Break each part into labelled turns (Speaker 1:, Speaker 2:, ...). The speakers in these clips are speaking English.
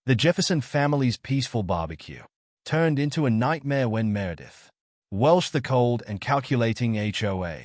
Speaker 1: The Jefferson family's peaceful barbecue turned into a nightmare when Meredith Welsh, the cold and calculating HOA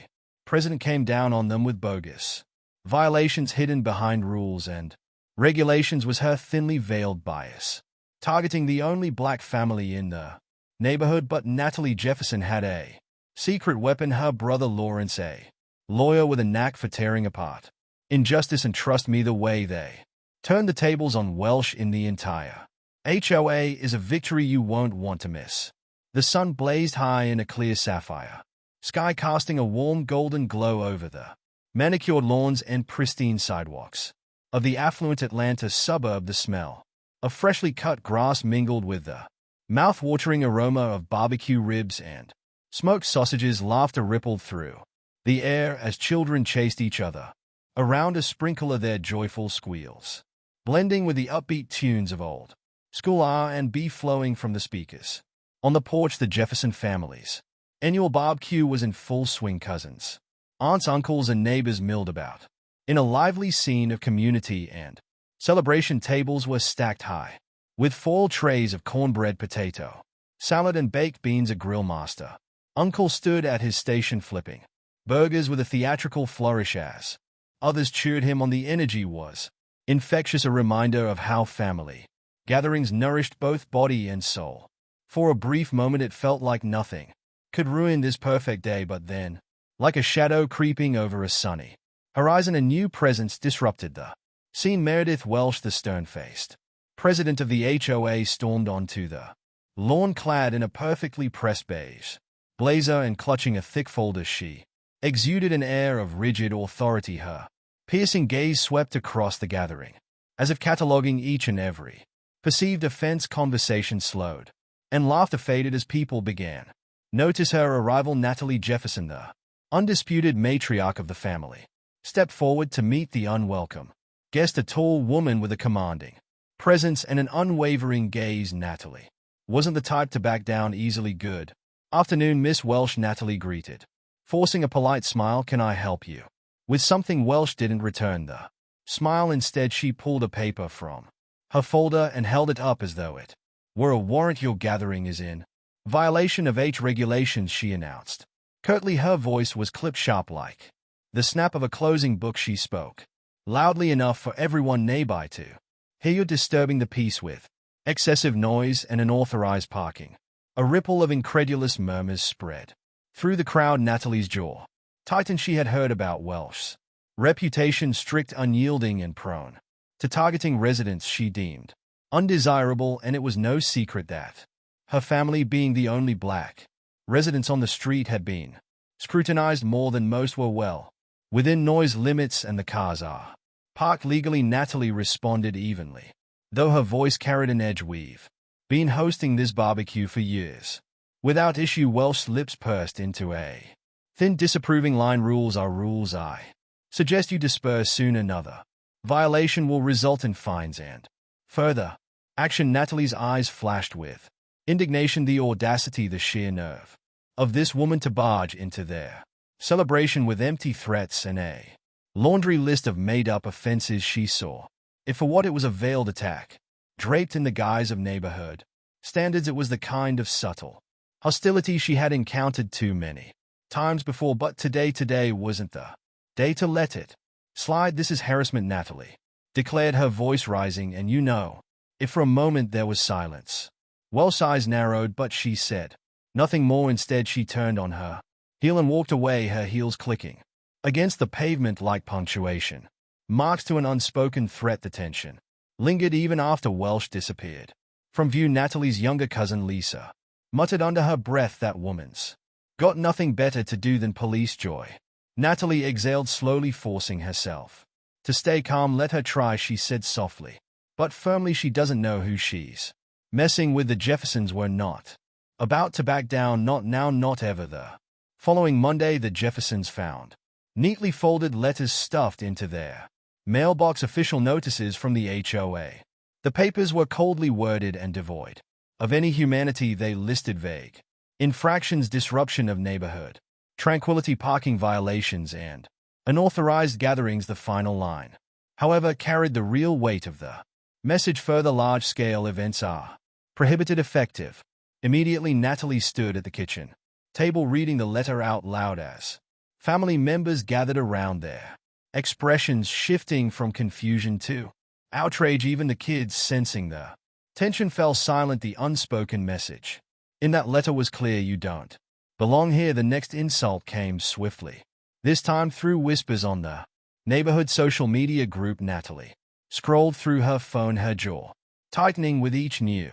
Speaker 1: president, came down on them with bogus violations hidden behind rules and regulations. Was her thinly veiled bias targeting the only black family in the neighborhood. But Natalie Jefferson had a secret weapon: her brother Lawrence, a lawyer with a knack for tearing apart injustice. And trust me, the way they turned the tables on Welsh in the entire HOA is a victory you won't want to miss. The sun blazed high in a clear sapphire sky, casting a warm golden glow over the manicured lawns and pristine sidewalks of the affluent Atlanta suburb. The smell of freshly cut grass mingled with the mouth-watering aroma of barbecue ribs and smoked sausages. Laughter rippled through the air as children chased each other around a sprinkle of their joyful squeals, blending with the upbeat tunes of old school R&B flowing from the speakers. On the porch, the Jefferson family's annual barbecue was in full swing. Cousins, aunts, uncles, and neighbors milled about in a lively scene of community and celebration. Tables were stacked high with full trays of cornbread, potato salad, and baked beans. A grill master uncle stood at his station flipping burgers with a theatrical flourish as others cheered him on. The energy was infectious, a reminder of how family gatherings nourished both body and soul. For a brief moment it felt like nothing could ruin this perfect day, but then, like a shadow creeping over a sunny horizon, a new presence disrupted the scene. Meredith Welsh, the stern-faced president of the HOA, stormed onto the lawn clad in a perfectly pressed beige blazer and clutching a thick folder. She exuded an air of rigid authority. Her piercing gaze swept across the gathering, as if cataloging each and every perceived offense. Conversation slowed, and laughter faded as people began notice her arrival. Natalie Jefferson, the undisputed matriarch of the family, stepped forward to meet the unwelcome guest, a tall woman with a commanding presence and an unwavering gaze. Natalie wasn't the type to back down easily. "Good afternoon, Miss Welsh," Natalie greeted, forcing a polite smile. "Can I help you with something?" Welsh didn't return the smile. Instead, she pulled a paper from her folder and held it up as though it were a warrant. "Your gathering is in violation of H regulations," she announced curtly. Her voice was clipped sharp like the snap of a closing book. She spoke loudly enough for everyone nearby to hear. "You're disturbing the peace with excessive noise and unauthorized parking." A ripple of incredulous murmurs spread through the crowd. Natalie's jaw tightened. She had heard about Welsh's reputation: strict, unyielding, and prone to targeting residents she deemed undesirable, and it was no secret that her family, being the only black residents on the street, had been scrutinized more than most. Were well within noise limits and the cars are parked legally. Natalie responded evenly, though her voice carried an edge. "We've been hosting this barbecue for years without issue." Welsh's lips pursed into a thin, disapproving line. "Rules are rules. I suggest you disperse soon. Another violation will result in fines and further action." Natalie's eyes flashed with indignation. The audacity, the sheer nerve of this woman to barge into their celebration with empty threats and a laundry list of made-up offenses. She saw it for what it was: a veiled attack draped in the guise of neighborhood standards. It was the kind of subtle hostility she had encountered too many times before, but today wasn't the day to let it slide. "This is harassment," Natalie declared, her voice rising. "And you know." If for a moment there was silence, Welsh's eyes narrowed, but she said nothing more. Instead, she turned on her heel and walked away, her heels clicking against the pavement like punctuation marks to an unspoken threat. The tension lingered even after Welsh disappeared from view. Natalie's younger cousin, Lisa, muttered under her breath, "That woman's got nothing better to do than police Joy." Natalie exhaled slowly, forcing herself to stay calm. "Let her try," she said softly but firmly. "She doesn't know who she's messing with." The Jeffersons were not about to back down, not now, not ever. The following Monday, the Jeffersons found neatly folded letters stuffed into their mailbox, official notices from the HOA. The papers were coldly worded and devoid of any humanity. They listed vague infractions: disruption of neighborhood tranquility, parking violations, and unauthorized gatherings. The final line, however, carried the real weight of the Message: further large-scale events are prohibited. Effective. Immediately Natalie stood at the kitchen table reading the letter out loud as family members gathered around there, expressions shifting from confusion to outrage, even the kids sensing the tension fell silent. The unspoken message in that letter was clear: you don't belong here. The next insult came swiftly, this time through whispers on the neighborhood social media group. Natalie scrolled through her phone, her jaw tightening with each new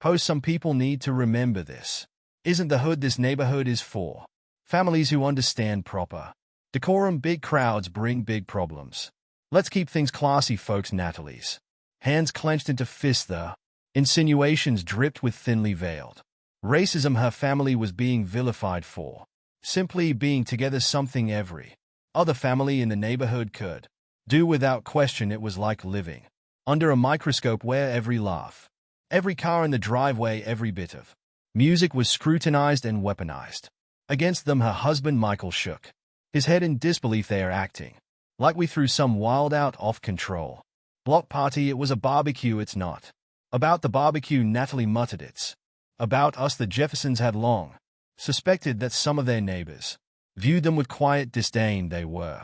Speaker 1: post. Some people need to remember this isn't the hood. This neighborhood is for families who understand proper decorum. Big crowds bring big problems. Let's keep things classy, folks. Natalie's hands clenched into fists. The insinuations dripped with thinly veiled racism. Her family was being vilified for simply being together, something every other family in the neighborhood could do without question. It was like living under a microscope where every laugh, every car in the driveway, every bit of music was scrutinized and weaponized against them. Her husband Michael shook his head in disbelief. They are acting like we threw some wild out of control block party. It was a barbecue. It's not about the barbecue, Natalie muttered. It's about us. The Jeffersons had long suspected that some of their neighbors viewed them with quiet disdain. They were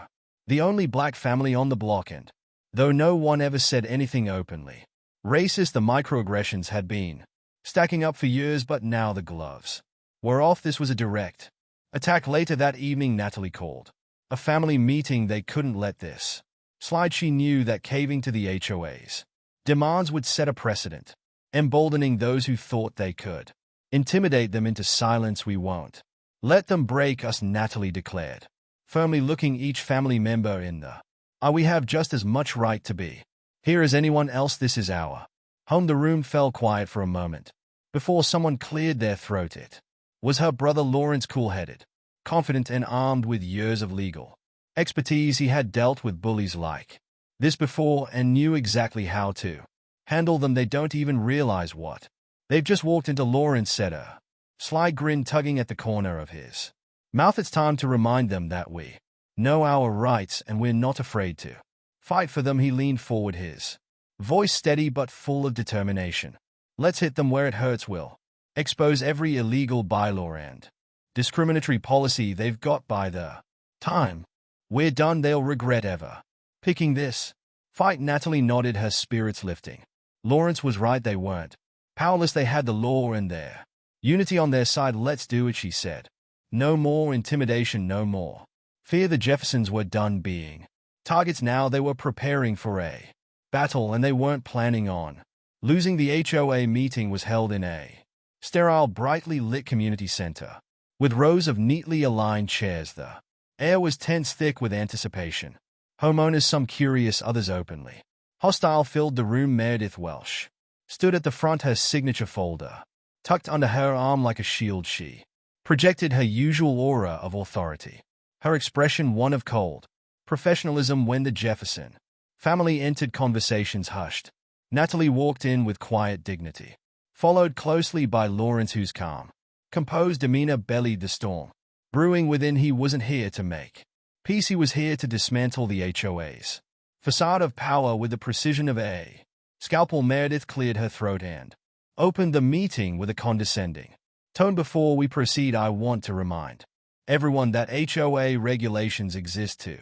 Speaker 1: the only black family on the block, and though no one ever said anything openly racist, the microaggressions had been stacking up for years. But now the gloves were off. This was a direct attack. Later that evening, Natalie called a family meeting. They couldn't let this slide. She knew that caving to the HOA's demands would set a precedent, emboldening those who thought they could intimidate them into silence. We won't let them break us, Natalie declared, firmly looking each family member in the eye. We have just as much right to be here as anyone else. This is our home. The room fell quiet for a moment before someone cleared their throat. It was her brother Lawrence, cool-headed, confident, and armed with years of legal expertise. He had dealt with bullies like this before and knew exactly how to handle them. They don't even realize what they've just walked into, Lawrence said, a sly grin tugging at the corner of his mouth. It's time to remind them that we know our rights and we're not afraid to fight for them. He leaned forward, his voice steady but full of determination. Let's hit them where it hurts. We'll expose every illegal bylaw and discriminatory policy they've got. By the time we're done, they'll regret ever picking this fight. Natalie nodded, her spirits lifting. Lawrence was right. They weren't powerless. They had the law and their unity on their side. Let's do it, she said. No more intimidation, no more fear. The Jeffersons were done being targets now. They were preparing for a battle, and they weren't planning on losing. The HOA meeting was held in a sterile, brightly lit community center with rows of neatly aligned chairs. The air was tense, thick with anticipation. Homeowners, some curious, others openly hostile, filled the room. Meredith Welsh stood at the front, her signature folder tucked under her arm like a shield. She projected her usual aura of authority, her expression one of cold professionalism. When the Jefferson family entered, conversations hushed. Natalie walked in with quiet dignity, followed closely by Lawrence, whose calm, composed demeanor bellied the storm brewing within. He wasn't here to make peace. He was here to dismantle the HOA's facade of power with the precision of a scalpel. Meredith cleared her throat and opened the meeting with a condescending tone. Before we proceed, I want to remind everyone that HOA regulations exist to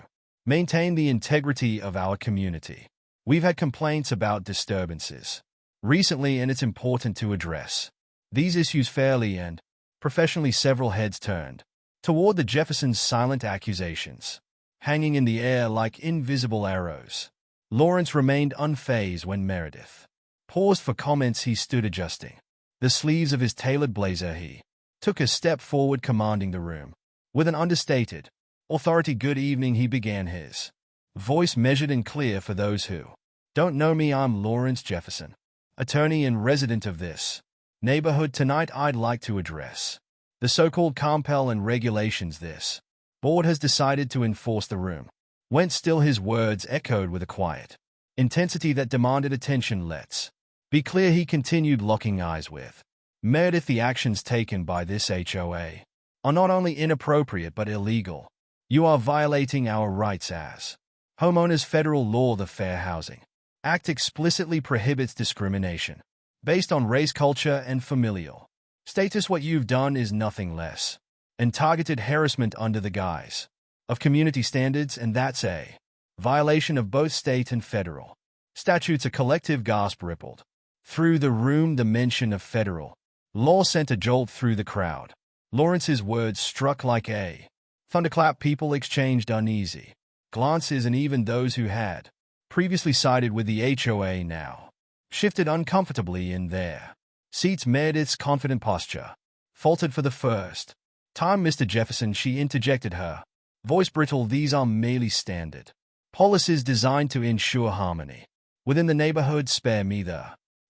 Speaker 1: maintain the integrity of our community. We've had complaints about disturbances recently, and it's important to address these issues fairly and professionally. Several heads turned toward the Jeffersons, silent accusations hanging in the air like invisible arrows. Lawrence remained unfazed when Meredith paused for comments. He stood adjusting the sleeves of his tailored blazer. He took a step forward, commanding the room with an understated authority. Good evening, he began, his voice measured and clear. For those who don't know me, I'm Lawrence Jefferson, attorney and resident of this neighborhood. Tonight, I'd like to address the so-called compel and regulations this board has decided to enforce. The room went still, his words echoed with a quiet intensity that demanded attention. Let's be clear, he continued, locking eyes with Meredith. The actions taken by this HOA are not only inappropriate but illegal. You are violating our rights as homeowners. Federal law, the Fair Housing Act explicitly prohibits discrimination based on race, culture, and familial status. What you've done is nothing less and targeted harassment under the guise of community standards, and that's a violation of both state and federal statutes. A collective gasp rippled through the room. The mention of federal law sent a jolt through the crowd. Lawrence's words struck like a thunderclap. People exchanged uneasy glances, and even those who had previously sided with the HOA now shifted uncomfortably in their seats. Meredith's confident posture faltered for the first time. Mr. Jefferson, she interjected, her voice brittle. These are merely standard policies designed to ensure harmony within the neighborhood. Spare me the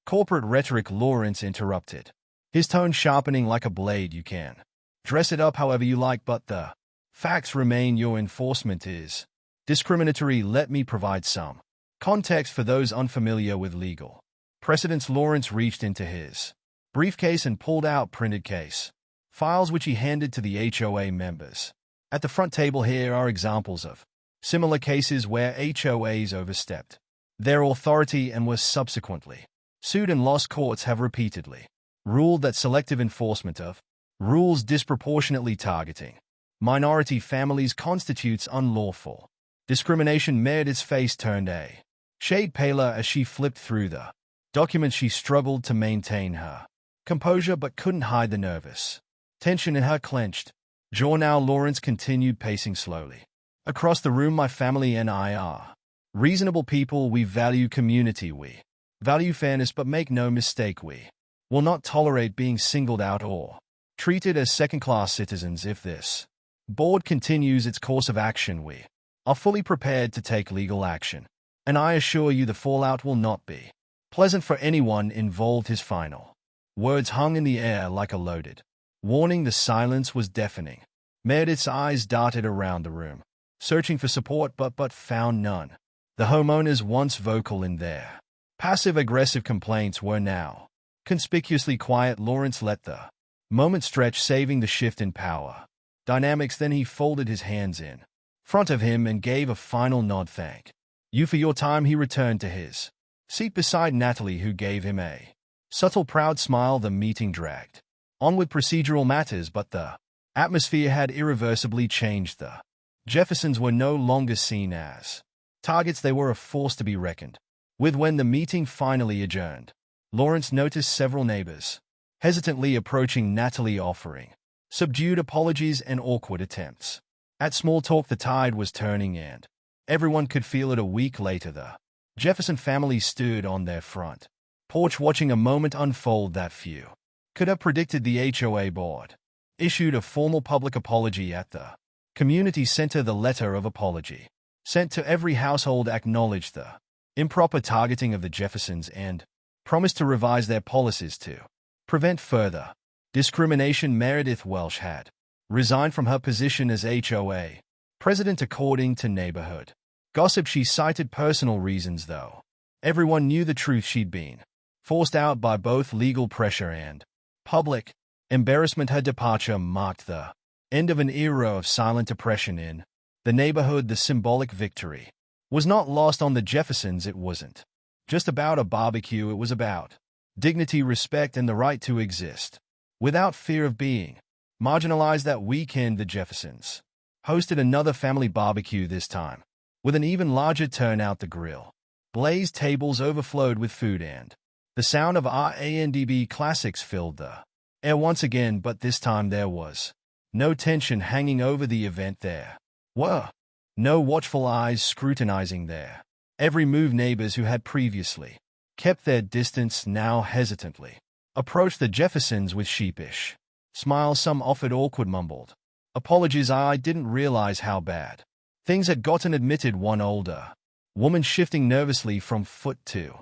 Speaker 1: corporate rhetoric, Lawrence interrupted, his tone sharpening like a blade. You can dress it up however you like, but the facts remain. Your enforcement is discriminatory. Let me provide some context for those unfamiliar with legal precedents. Lawrence reached into his briefcase and pulled out printed case files, which he handed to the HOA members. At the front table here are examples of similar cases where HOAs overstepped their authority and were subsequently sued and lost. Courts have repeatedly ruled that selective enforcement of rules disproportionately targeting minority families constitutes unlawful discrimination. Meredith's face turned a shade paler as she flipped through the documents. She struggled to maintain her composure but couldn't hide the nervous tension in her clenched jaw. Now, Lawrence continued, pacing slowly across the room. My family and I are reasonable people. We value community. We value fairness, but make no mistake, we will not tolerate being singled out or treated as second-class citizens. If this board continues its course of action, we are fully prepared to take legal action, and I assure you the fallout will not be pleasant for anyone involved. His final words hung in the air like a loaded warning. The silence was deafening. Meredith's eyes darted around the room, searching for support, but found none. The homeowners, once vocal in their passive-aggressive complaints, were now conspicuously quiet. Lawrence let the moment stretch, saving the shift in power dynamics. Then he folded his hands in front of him and gave a final nod. Thank you for your time. He returned to his seat beside Natalie, who gave him a subtle, proud smile. The meeting dragged on with procedural matters, but the atmosphere had irreversibly changed. The Jeffersons were no longer seen as targets. They were a force to be reckoned with. When the meeting finally adjourned, Lawrence noticed several neighbors hesitantly approaching Natalie, offering subdued apologies and awkward attempts at small talk. The tide was turning, and everyone could feel it. A week later, the Jefferson family stood on their front porch watching a moment unfold that few could have predicted. The HOA board issued a formal public apology at the community center. The letter of apology, sent to every household, acknowledged the improper targeting of the Jeffersons and promised to revise their policies to prevent further discrimination. Meredith Welsh had resigned from her position as HOA president, according to neighborhood gossip. She cited personal reasons, though everyone knew the truth. She'd been forced out by both legal pressure and public embarrassment. Her departure marked the end of an era of silent oppression in the neighborhood. The symbolic victory was not lost on the Jeffersons. It wasn't just about a barbecue. It was about dignity, respect, and the right to exist without fear of being marginalized. That weekend, the Jeffersons hosted another family barbecue, this time with an even larger turnout. The grill blazed, tables overflowed with food, and the sound of R&B classics filled the air once again. But this time there was no tension hanging over the event. There were no watchful eyes scrutinizing their every move. Neighbors who had previously kept their distance now hesitantly approached the Jeffersons with sheepish smiles. Some offered awkward, mumbled apologies. I didn't realize how bad things had gotten, admitted one older woman, shifting nervously from foot to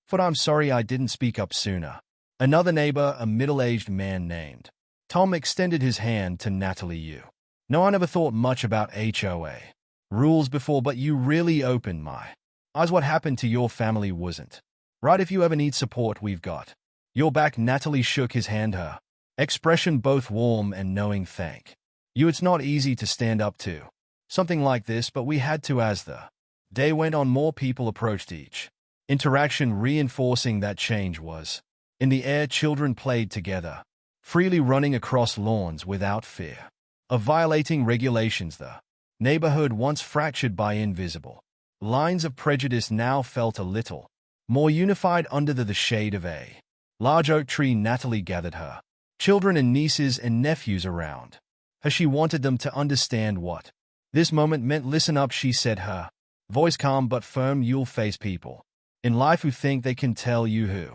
Speaker 1: foot. I'm sorry I didn't speak up sooner. Another neighbor, a middle-aged man named Tom, extended his hand to Natalie. You know, I never thought much about HOA rules before, but you really opened my eyes. What happened to your family wasn't right. If you ever need support, we've got your back. Natalie shook his hand, her expression both warm and knowing. Thank you. It's not easy to stand up to something like this, but we had to. As the day went on, more people approached, each interaction reinforcing that change was. In the air, children played together, freely running across lawns without fear of violating regulations. The neighborhood, once fractured by invisible lines of prejudice, now felt a little more unified under the shade of a large oak tree. Natalie gathered her children and nieces and nephews around her. She wanted them to understand what this moment meant. "Listen up," she said, her voice calm but firm. "You'll face people in life who think they can tell you who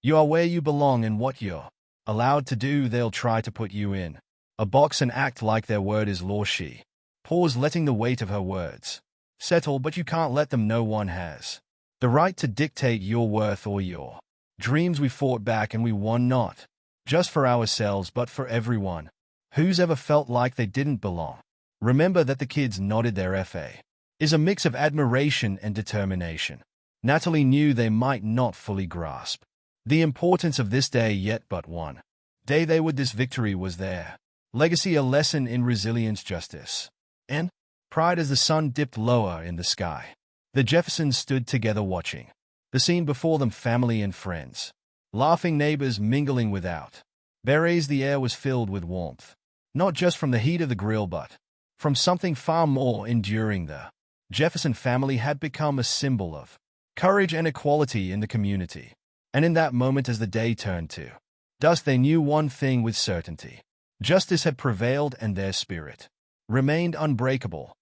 Speaker 1: you are, where you belong, and what you're allowed to do. They'll try to put you in a box and act like their word is law." She paused, letting the weight of her words settle. "But you can't let them. No one has the right to dictate your worth or your dreams. We fought back and we won, not just for ourselves but for everyone who's ever felt like they didn't belong." Remember that. The kids nodded. Their FA is a mix of admiration and determination. Natalie knew they might not fully grasp the importance of this day yet, but one day they would. This victory was their legacy, a lesson in resilience, justice, and pride. As the sun dipped lower in the sky, the Jeffersons stood together watching the scene before them. Family and friends, laughing neighbors mingling without berets. The air was filled with warmth, not just from the heat of the grill but from something far more enduring. The Jefferson family had become a symbol of courage and equality in the community. And in that moment, as the day turned to dusk, they knew one thing with certainty: justice had prevailed and their spirit remained unbreakable.